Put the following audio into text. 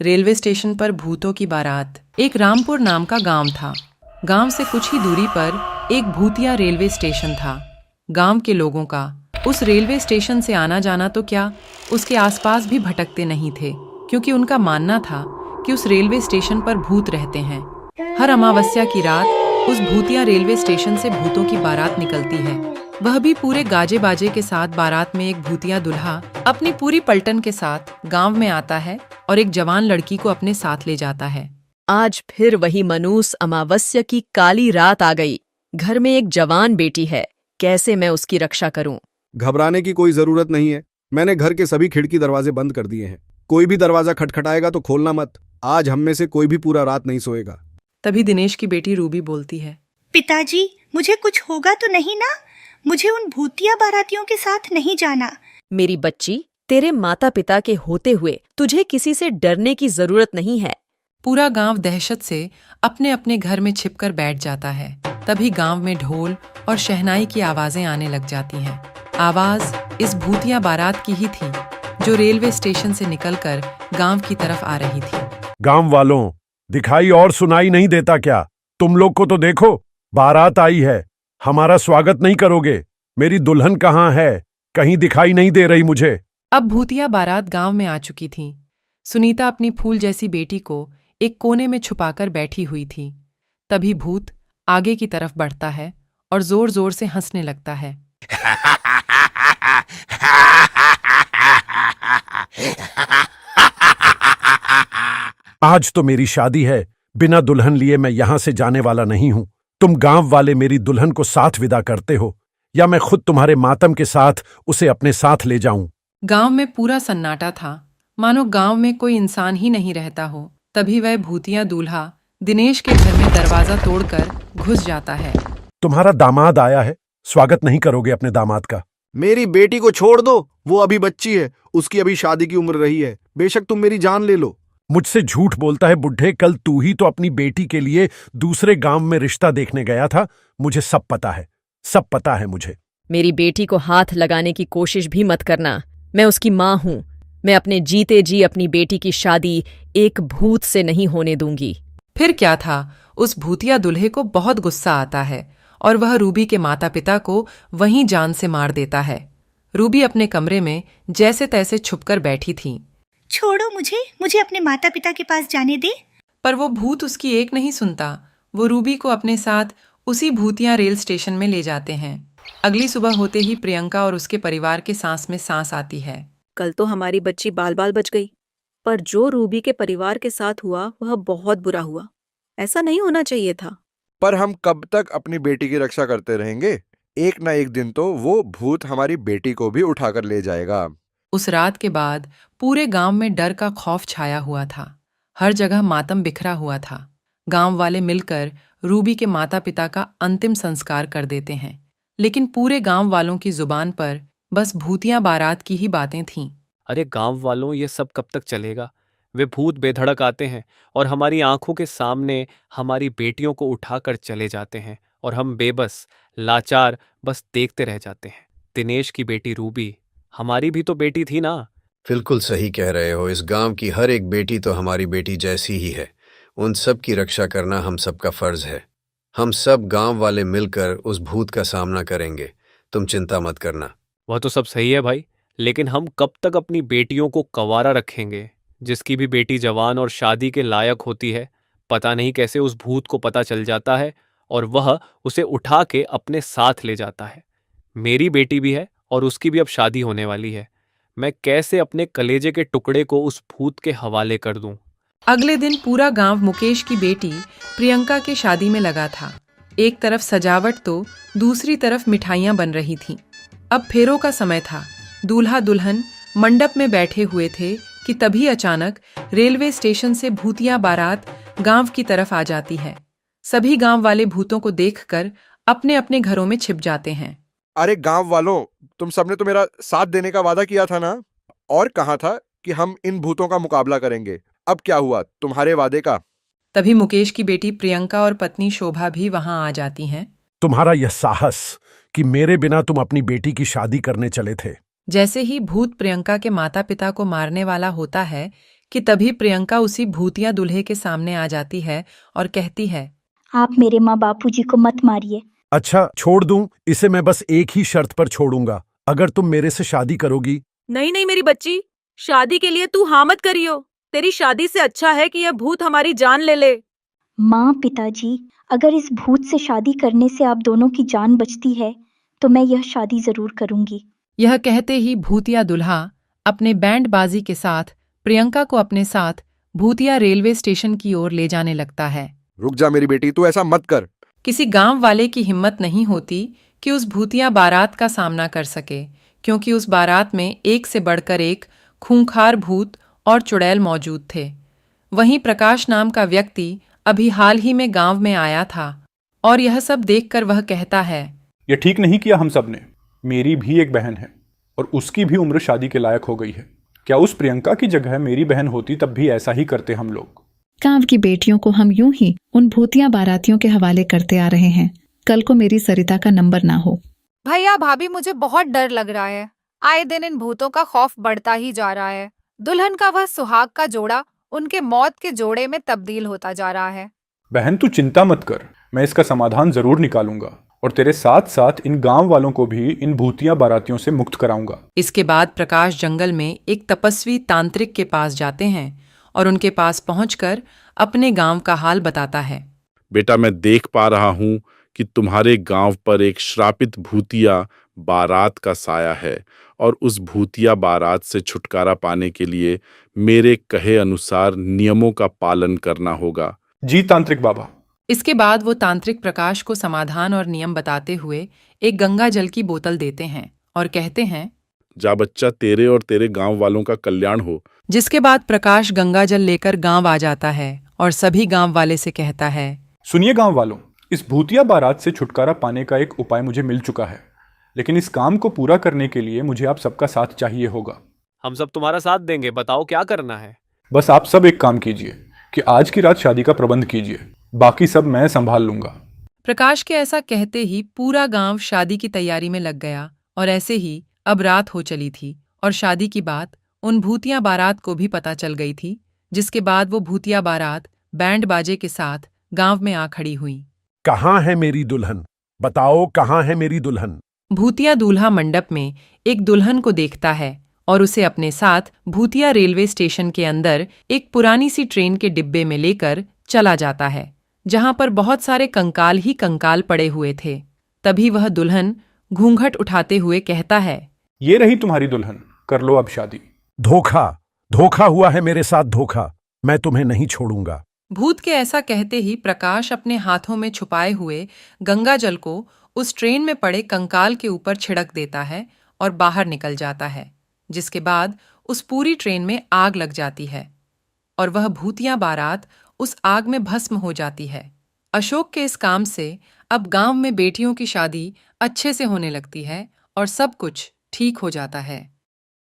Railway station पर भूतों की बारात। एक रामपुर नाम का गांव था। गांव से कुछ ही दूरी पर एक भूतिया रेलवे स्टेशन था। गांव के लोगों का उस रेलवे स्टेशन से आना जाना तो क्या, उसके आसपास भी भटकते नहीं थे, क्योंकि उनका मानना था कि उस रेलवे स्टेशन पर भूत रहते हैं। हर अमावस्या की रात उस भूतिया रेलवे स्टेशन से भूतों की बारात निकलती है, वह भी पूरे गाजे बाजे के साथ। बारात में एक भूतिया दूल्हा अपनी पूरी पलटन के साथ गांव में आता है और एक जवान लड़की को अपने साथ ले जाता है। आज फिर वही मनूस अमावस्या की काली रात आ गई। घर में एक जवान बेटी है, कैसे मैं उसकी रक्षा करूं? घबराने की कोई जरूरत नहीं है। मैंने घर के सभी खिड़की दरवाजे बंद कर दिए हैं। कोई भी दरवाजा खटखटाएगा तो खोलना मत। आज हम में से कोई भी पूरा रात नहीं सोएगा। तभी दिनेश की बेटी रूबी बोलती है, पिताजी, मुझे कुछ होगा तो नहीं ना? मुझे उन भूतिया बारातियों के साथ नहीं जाना। मेरी बच्ची, तेरे माता पिता के होते हुए तुझे किसी से डरने की जरूरत नहीं है। पूरा गांव दहशत से अपने अपने घर में छिपकर बैठ जाता है। तभी गांव में ढोल और शहनाई की आवाजें आने लग जाती हैं। आवाज इस भूतिया बारात की ही थी, जो रेलवे स्टेशन से निकलकर गांव की तरफ आ रही थी। गांव वालों, दिखाई और सुनाई नहीं देता क्या? तुम लोग को तो देखो, बारात आई है। हमारा स्वागत नहीं करोगे? मेरी दुल्हन कहाँ है? कहीं दिखाई नहीं दे रही मुझे। अब भूतिया बारात गांव में आ चुकी थी। सुनीता अपनी फूल जैसी बेटी को एक कोने में छुपाकर बैठी हुई थी। तभी भूत आगे की तरफ बढ़ता है और जोर जोर से हंसने लगता है। आज तो मेरी शादी है, बिना दुल्हन लिए मैं यहां से जाने वाला नहीं हूं। तुम गांव वाले मेरी दुल्हन को साथ विदा करते हो, या मैं खुद तुम्हारे मातम के साथ उसे अपने साथ ले जाऊं? गांव में पूरा सन्नाटा था, मानो गांव में कोई इंसान ही नहीं रहता हो। तभी वह भूतिया दूल्हा दिनेश के घर में दरवाजा तोड़कर घुस जाता है। तुम्हारा दामाद आया है, स्वागत नहीं करोगे अपने दामाद का? मेरी बेटी को छोड़ दो, वो अभी बच्ची है। उसकी अभी शादी की उम्र रही है। बेशक तुम मेरी जान ले लो। मुझसे झूठ बोलता है बुढ़े। कल तू ही तो अपनी बेटी के लिए दूसरे गांव में रिश्ता देखने गया था। मुझे सब पता है, सब पता है मुझे। मेरी बेटी को हाथ लगाने की कोशिश भी मत करना। मैं उसकी माँ हूं। मैं अपने जीते जी अपनी बेटी की शादी एक भूत से नहीं होने दूंगी। फिर क्या था, उस भूतिया दूल्हे को बहुत गुस्सा आता है और वह रूबी के माता पिता को वहीं जान से मार देता है। रूबी अपने कमरे में जैसे तैसे छुपकर बैठी थी। छोड़ो मुझे अपने माता पिता के पास जाने दे। पर वो भूत उसकी एक नहीं सुनता। वो रूबी को अपने साथ उसी भूतिया रेल स्टेशन में ले जाते हैं। अगली सुबह होते ही प्रियंका और उसके परिवार के सांस में सांस आती है। कल तो हमारी बच्ची बाल बाल बच गई, पर जो रूबी के परिवार के साथ हुआ वह बहुत बुरा हुआ। ऐसा नहीं होना चाहिए था। पर हम कब तक अपनी बेटी की रक्षा करते रहेंगे? एक ना एक दिन तो वो भूत हमारी बेटी को भी उठाकर ले जाएगा। उस रात के बाद पूरे गांव में डर का खौफ छाया हुआ था। हर जगह मातम बिखरा हुआ था। गांव वाले मिलकर रूबी के माता पिता का अंतिम संस्कार कर देते हैं, लेकिन पूरे गांव वालों की जुबान पर बस भूतिया बारात की ही बातें थीं। अरे गांव वालों, ये सब कब तक चलेगा? वे भूत बेधड़क आते हैं और हमारी आंखों के सामने हमारी बेटियों को उठाकर चले जाते हैं, और हम बेबस, लाचार बस देखते रह जाते हैं। दिनेश की बेटी रूबी हमारी भी तो बेटी थी ना? बिल्कुल सही कह रहे हो। इस गांव की हर एक बेटी तो हमारी बेटी जैसी ही है। उन सब की रक्षा करना हम सबका फर्ज है। हम सब गांव वाले मिलकर उस भूत का सामना करेंगे। तुम चिंता मत करना। वह तो सब सही है भाई, लेकिन हम कब तक अपनी बेटियों को कंवारा रखेंगे? जिसकी भी बेटी जवान और शादी के लायक होती है, पता नहीं कैसे उस भूत को पता चल जाता है और वह उसे उठा के अपने साथ ले जाता है। मेरी बेटी भी है और उसकी भी अब शादी होने वाली है। मैं कैसे अपने कलेजे के टुकड़े को उस भूत के हवाले कर दूं? अगले दिन पूरा गांव मुकेश की बेटी प्रियंका के शादी में लगा था। एक तरफ सजावट तो दूसरी तरफ मिठाइयां बन रही थीं। अब फेरों का समय था। दूल्हा दुल्हन मंडप में बैठे हुए थे कि तभी अचानक रेलवे स्टेशन से भूतिया बारात गांव की तरफ आ जाती है। सभी गांव वाले भूतों को देखकर अपने अपने घरों में छिप जाते हैं। अरे गांव वालों, तुम सबने तो मेरा साथ देने का वादा किया था ना? और कहा था कि हम इन भूतों का मुकाबला करेंगे। अब क्या हुआ तुम्हारे वादे का? तभी मुकेश की बेटी प्रियंका और पत्नी शोभा भी वहां आ जाती हैं। तुम्हारा यह साहस कि मेरे बिना तुम अपनी बेटी की शादी करने चले थे। जैसे ही भूत प्रियंका के माता पिता को मारने वाला होता है कि तभी प्रियंका उसी भूतिया दूल्हे के सामने आ जाती है और कहती है, आप मेरे माँ बापूजी को मत मारिए। अच्छा छोड़ दूं, इसे मैं बस एक ही शर्त पर छोड़ूंगा, अगर तुम मेरे से शादी करोगी। नहीं नहीं मेरी बच्ची, शादी के लिए तू हाँ मत करियो। तेरी शादी से अच्छा है कि यह भूत हमारी जान ले ले। माँ पिताजी, अगर इस भूत से शादी करने से आप दोनों की जान बचती है तो मैं यह शादी जरूर करूंगी। यह कहते ही भूतिया दुल्हा अपने बैंड बाजी के साथ प्रियंका को अपने साथ भूतिया रेलवे स्टेशन की ओर ले जाने लगता है। रुक जा मेरी बेटी, तू ऐसा मत कर। किसी गांव वाले की हिम्मत नहीं होती कि उस भूतिया बारात का सामना कर सके, क्योंकि उस बारात में एक से बढ़कर एक खूंखार भूत और चुड़ैल मौजूद थे। वहीं प्रकाश नाम का व्यक्ति अभी हाल ही में गांव में आया था और यह सब देखकर वह कहता है, ये ठीक नहीं किया हम सब ने। मेरी भी एक बहन है और उसकी भी उम्र शादी के लायक हो गई है। क्या उस प्रियंका की जगह मेरी बहन होती तब भी ऐसा ही करते हम लोग। गांव की बेटियों को हम यूं ही उन भूतिया बारातियों के हवाले करते आ रहे हैं, कल को मेरी सरिता का नंबर ना हो। भैया भाभी, मुझे बहुत डर लग रहा है। आए दिन इन भूतों का खौफ बढ़ता ही जा रहा है। दुल्हन का वह सुहाग का जोड़ा उनके मौत के जोड़े में तब्दील होता जा रहा है। बहन तू चिंता मत कर, मैं इसका समाधान जरूर निकालूंगा और तेरे साथ साथ इन गांव वालों को भी इन भूतिया बारातियों से मुक्त कराऊंगा। इसके बाद प्रकाश जंगल में एक तपस्वी तांत्रिक के पास जाते हैं और उनके पास पहुंचकर अपने गांव का हाल बताता है। बेटा, मैं देख पा रहा हूं कि तुम्हारे गांव पर एक श्रापित भूतिया बारात का साया है और उस भूतिया बारात से छुटकारा पाने के लिए मेरे कहे अनुसार नियमों का पालन करना होगा। जी तांत्रिक बाबा। इसके बाद वो तांत्रिक प्रकाश को समाधान और नियम बताते हुए एक गंगा जल की बोतल देते हैं और कहते हैं, जा बच्चा, तेरे और तेरे गांव वालों का कल्याण हो। जिसके बाद प्रकाश गंगा जल लेकर गांव आ जाता है और सभी गांव वाले से कहता है, सुनिए गांव वालों, इस भूतिया बारात से छुटकारा पाने का एक उपाय मुझे मिल चुका है, लेकिन इस काम को पूरा करने के लिए मुझे आप सबका साथ चाहिए होगा। हम सब तुम्हारा साथ देंगे, बताओ क्या करना है। बस आप सब एक काम कीजिए कि आज की रात शादी का प्रबंध कीजिए, बाकी सब मैं संभाल लूंगा। प्रकाश के ऐसा कहते ही पूरा गांव शादी की तैयारी में लग गया और ऐसे ही अब रात हो चली थी और शादी की बात उन भूतिया बारात को भी पता चल गई थी, जिसके बाद वो भूतिया बारात बैंड बाजे के साथ गांव में आ खड़ी हुई। कहाँ है मेरी दुल्हन? बताओ कहाँ है मेरी दुल्हन? भूतिया दूल्हा मंडप में एक दुल्हन को देखता है और उसे अपने साथ भूतिया रेलवे स्टेशन के अंदर एक पुरानी सी ट्रेन के डिब्बे में लेकर चला जाता है, जहां पर बहुत सारे कंकाल ही कंकाल पड़े हुए थे। तभी वह दुल्हन घूंघट उठाते हुए कहता है, ये रही तुम्हारी दुल्हन, कर लो अब शादी। धोखा, धोखा हुआ है मेरे साथ, धोखा। मैं तुम्हें नहीं छोड़ूंगा। भूत के ऐसा कहते ही प्रकाश अपने हाथों में छुपाए हुए गंगा जल को उस ट्रेन में पड़े कंकाल के ऊपर छिड़क देता है और बाहर निकल जाता है, जिसके बाद उस पूरी ट्रेन में आग लग जाती है और वह भूतिया बारात उस आग में भस्म हो जाती है। अशोक के इस काम से अब गांव में बेटियों की शादी अच्छे से होने लगती है और सब कुछ ठीक हो जाता है।